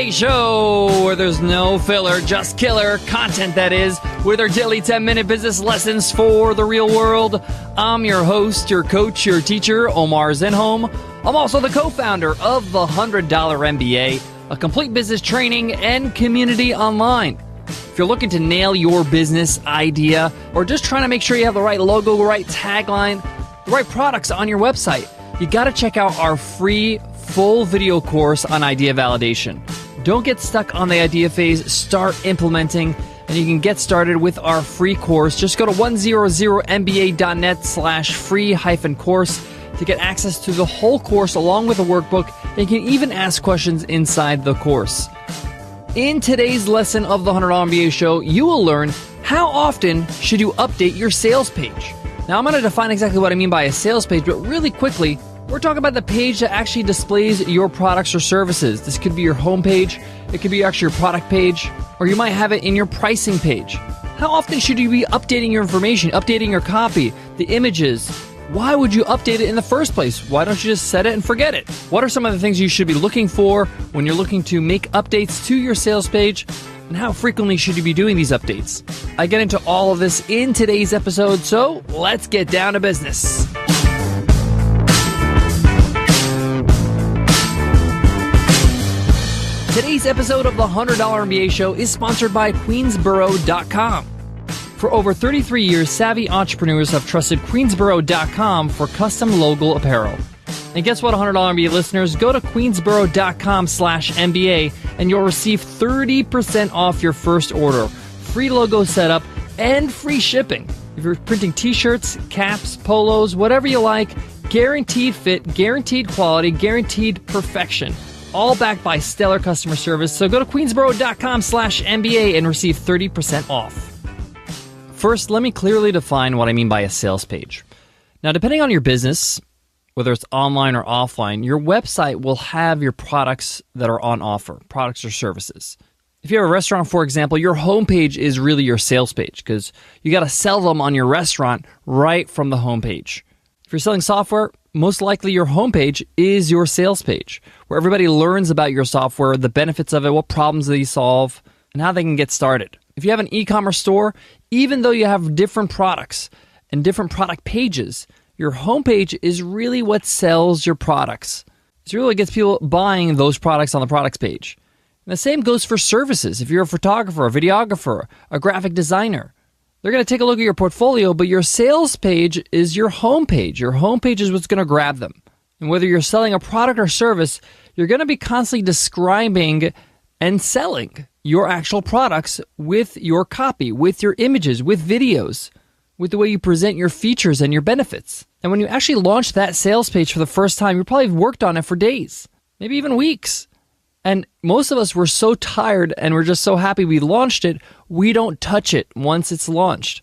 MBA show, where there's no filler, just killer content, that is, with our daily 10-minute business lessons for the real world. I'm your host, your coach, your teacher, Omar Zenhom. I'm also the co-founder of the $100 MBA, a complete business training and community online. If you're looking to nail your business idea, or just trying to make sure you have the right logo, the right tagline, the right products on your website, you got to check out our free full video course on idea validation. Don't get stuck on the idea phase, start implementing, and you can get started with our free course. Just go to 100mba.net/free-course to get access to the whole course along with a workbook, and you can even ask questions inside the course. In today's lesson of the $100 MBA show, you will learn how often should you update your sales page. Now, I'm going to define exactly what I mean by a sales page, but really quickly, we're talking about the page that actually displays your products or services. This could be your home page, it could be actually your product page, or you might have it in your pricing page. How often should you be updating your information, updating your copy, the images? Why would you update it in the first place? Why don't you just set it and forget it? What are some of the things you should be looking for when you're looking to make updates to your sales page? And how frequently should you be doing these updates? I get into all of this in today's episode, so let's get down to business. Today's episode of the $100 MBA show is sponsored by Queensboro.com. For over 33 years, savvy entrepreneurs have trusted Queensboro.com for custom logo apparel. And guess what, $100 MBA listeners? Go to Queensboro.com/MBA and you'll receive 30% off your first order, free logo setup, and free shipping. If you're printing t-shirts, caps, polos, whatever you like, guaranteed fit, guaranteed quality, guaranteed perfection. All backed by stellar customer service. So go to Queensboro.com/MBA and receive 30% off. First, let me clearly define what I mean by a sales page. Now, depending on your business, whether it's online or offline, your website will have your products that are on offer, products or services. If you have a restaurant, for example, your homepage is really your sales page because you got to sell them on your restaurant right from the homepage. If you're selling software, most likely your homepage is your sales page, where everybody learns about your software, the benefits of it, what problems they solve, and how they can get started. If you have an e-commerce store, even though you have different products and different product pages, your homepage is really what sells your products. It's really what gets people buying those products on the products page. And the same goes for services. If you're a photographer, a videographer, a graphic designer, they're going to take a look at your portfolio, but your sales page is your homepage. Your homepage is what's going to grab them. And whether you're selling a product or service, you're going to be constantly describing and selling your actual products with your copy, with your images, with videos, with the way you present your features and your benefits. And when you actually launch that sales page for the first time, you probably worked on it for days, maybe even weeks. And most of us were so tired and we're just so happy we launched it, we don't touch it once it's launched.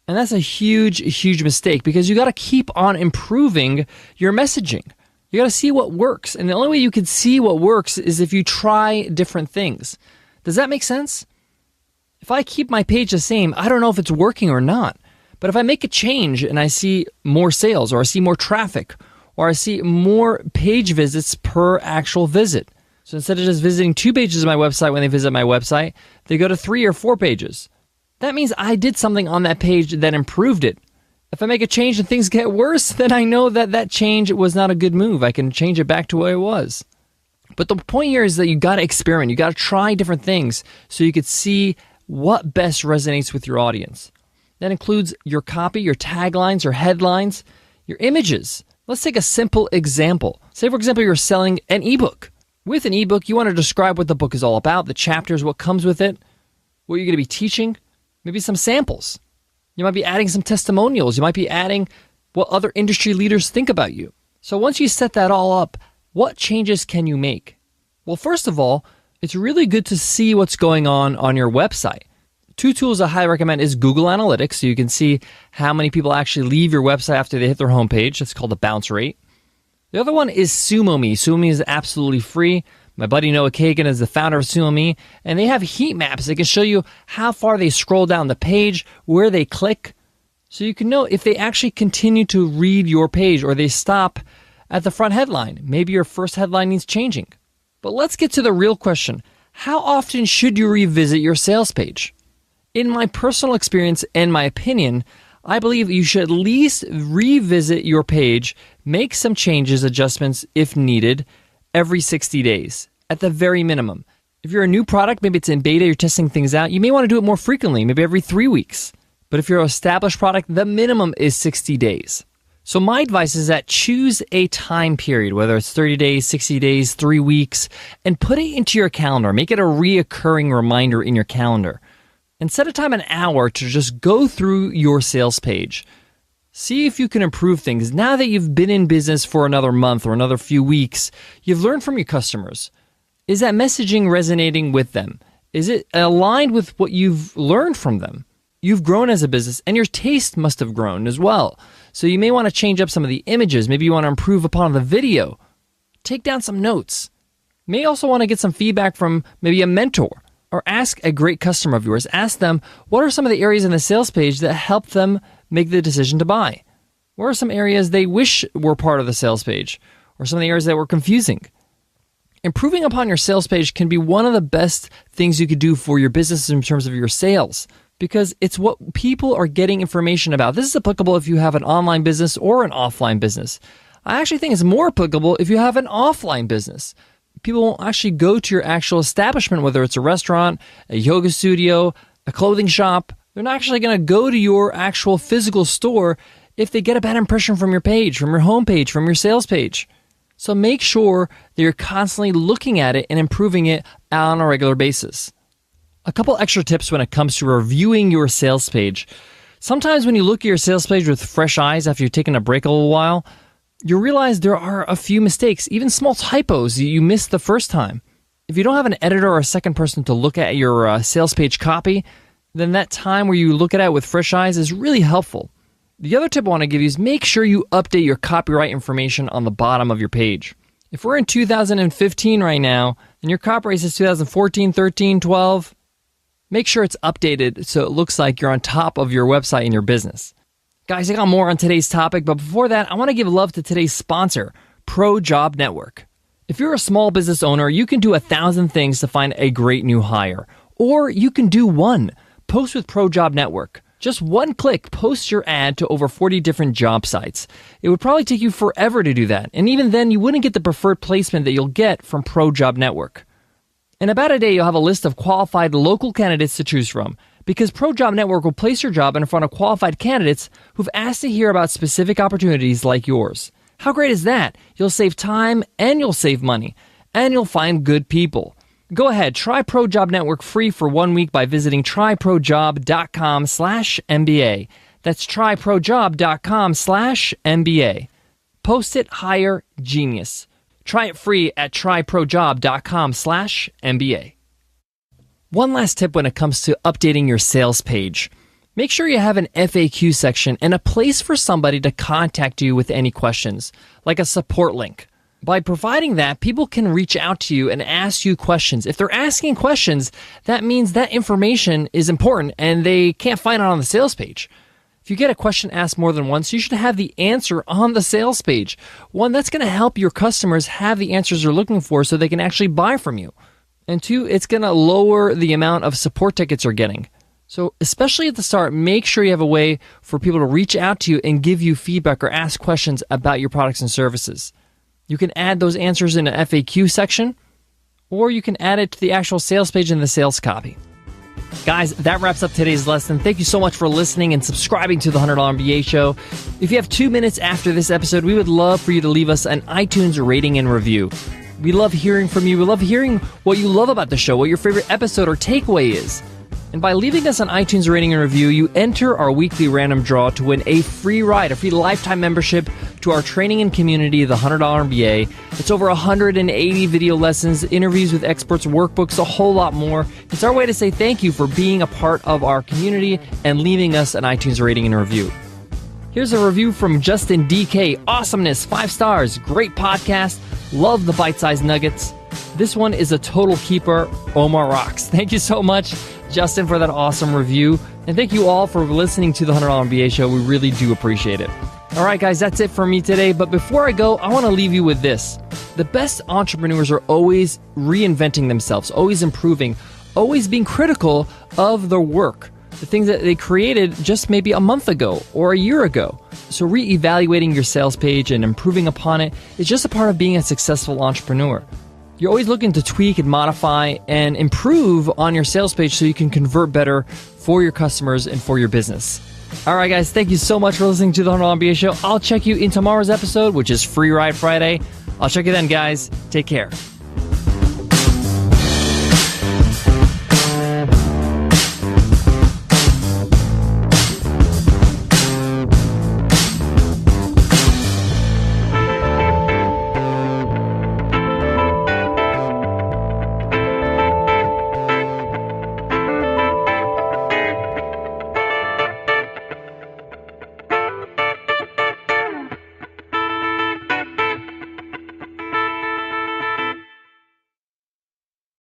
And that's a huge, huge mistake because you got to keep on improving your messaging. You got to see what works. And the only way you can see what works is if you try different things. Does that make sense? If I keep my page the same, I don't know if it's working or not. But if I make a change and I see more sales or I see more traffic or I see more page visits per actual visit. So instead of just visiting 2 pages of my website when they visit my website, they go to 3 or 4 pages. That means I did something on that page that improved it. If I make a change and things get worse, then I know that that change was not a good move. I can change it back to what it was. But the point here is that you got to experiment. You got to try different things so you could see what best resonates with your audience. That includes your copy, your taglines, your headlines, your images. Let's take a simple example. Say, for example, you're selling an ebook. With an ebook, you want to describe what the book is all about, the chapters, what comes with it, what you're going to be teaching, maybe some samples. You might be adding some testimonials. You might be adding what other industry leaders think about you. So once you set that all up, what changes can you make? Well, first of all, it's really good to see what's going on your website. 2 tools I highly recommend is Google Analytics, so you can see how many people actually leave your website after they hit their homepage. That's called the bounce rate. The other one is SumoMe. SumoMe is absolutely free. My buddy Noah Kagan is the founder of SumoMe, and they have heat maps. They can show you how far they scroll down the page, where they click, so you can know if they actually continue to read your page or they stop at the front headline. Maybe your first headline needs changing. But let's get to the real question. How often should you revisit your sales page? In my personal experience and my opinion, I believe you should at least revisit your page, make some changes, adjustments if needed, every 60 days, at the very minimum. If you're a new product, maybe it's in beta, you're testing things out, you may want to do it more frequently, maybe every 3 weeks. But if you're an established product, the minimum is 60 days. So my advice is that choose a time period, whether it's 30 days, 60 days, 3 weeks, and put it into your calendar. Make it a reoccurring reminder in your calendar. And set aside an hour to just go through your sales page. See if you can improve things. Now that you've been in business for another month or another few weeks, you've learned from your customers. Is that messaging resonating with them? Is it aligned with what you've learned from them? You've grown as a business and your taste must have grown as well. So you may want to change up some of the images. Maybe you want to improve upon the video. Take down some notes. You may also want to get some feedback from maybe a mentor. Or ask a great customer of yours. Ask them, what are some of the areas in the sales page that help them make the decision to buy? What are some areas they wish were part of the sales page? Or some of the areas that were confusing? Improving upon your sales page can be one of the best things you could do for your business in terms of your sales, because it's what people are getting information about. This is applicable if you have an online business or an offline business. I actually think it's more applicable if you have an offline business. People won't actually go to your actual establishment, whether it's a restaurant, a yoga studio, a clothing shop. They're not actually going to go to your actual physical store if they get a bad impression from your page, from your homepage, from your sales page. So make sure that you're constantly looking at it and improving it on a regular basis. A couple extra tips when it comes to reviewing your sales page. Sometimes when you look at your sales page with fresh eyes after you've taken a break a little while, you realize there are a few mistakes, even small typos you missed the first time. If you don't have an editor or a second person to look at your sales page copy, then that time where you look at it with fresh eyes is really helpful. The other tip I want to give you is make sure you update your copyright information on the bottom of your page. If we're in 2015 right now, and your copyright says 2014, 13, 12, make sure it's updated so it looks like you're on top of your website and your business. Guys, I got more on today's topic, but before that, I want to give love to today's sponsor, Pro Job Network. If you're a small business owner, you can do 1,000 things to find a great new hire. Or you can do one. Post with Pro Job Network. Just one click, post your ad to over 40 different job sites. It would probably take you forever to do that. And even then, you wouldn't get the preferred placement that you'll get from Pro Job Network. In about a day, you'll have a list of qualified local candidates to choose from, because Pro Job Network will place your job in front of qualified candidates who've asked to hear about specific opportunities like yours. How great is that? You'll save time and you'll save money, and you'll find good people. Go ahead, try Pro Job Network free for 1 week by visiting tryprojob.com/MBA. That's tryprojob.com/MBA. Post it, hire, genius. Try it free at tryprojob.com/MBA. One last tip when it comes to updating your sales page. Make sure you have an FAQ section and a place for somebody to contact you with any questions, like a support link. By providing that, people can reach out to you and ask you questions. If they're asking questions, that means that information is important and they can't find it on the sales page. If you get a question asked more than once, you should have the answer on the sales page. One, that's going to help your customers have the answers they're looking for so they can actually buy from you. And two, it's going to lower the amount of support tickets you're getting. So especially at the start, make sure you have a way for people to reach out to you and give you feedback or ask questions about your products and services. You can add those answers in an FAQ section, or you can add it to the actual sales page in the sales copy. Guys, that wraps up today's lesson. Thank you so much for listening and subscribing to the $100 MBA Show. If you have 2 minutes after this episode, we would love for you to leave us an iTunes rating and review. We love hearing from you. We love hearing what you love about the show, what your favorite episode or takeaway is. And by leaving us an iTunes rating and review, you enter our weekly random draw to win a free ride, a free lifetime membership to our training and community, the $100 MBA. It's over 180 video lessons, interviews with experts, workbooks, a whole lot more. It's our way to say thank you for being a part of our community and leaving us an iTunes rating and review. Here's a review from Justin DK. Awesomeness, 5 stars, great podcast, love the bite-sized nuggets. This one is a total keeper. Omar rocks. Thank you so much, Justin, for that awesome review. And thank you all for listening to the $100 MBA Show. We really do appreciate it. All right, guys, that's it for me today. But before I go, I want to leave you with this. The best entrepreneurs are always reinventing themselves, always improving, always being critical of their work, the things that they created just maybe a month ago or a year ago. So re-evaluating your sales page and improving upon it is just a part of being a successful entrepreneur. You're always looking to tweak and modify and improve on your sales page so you can convert better for your customers and for your business. All right, guys, thank you so much for listening to the $100 MBA Show. I'll check you in tomorrow's episode, which is Free Ride Friday. I'll check you then, guys. Take care.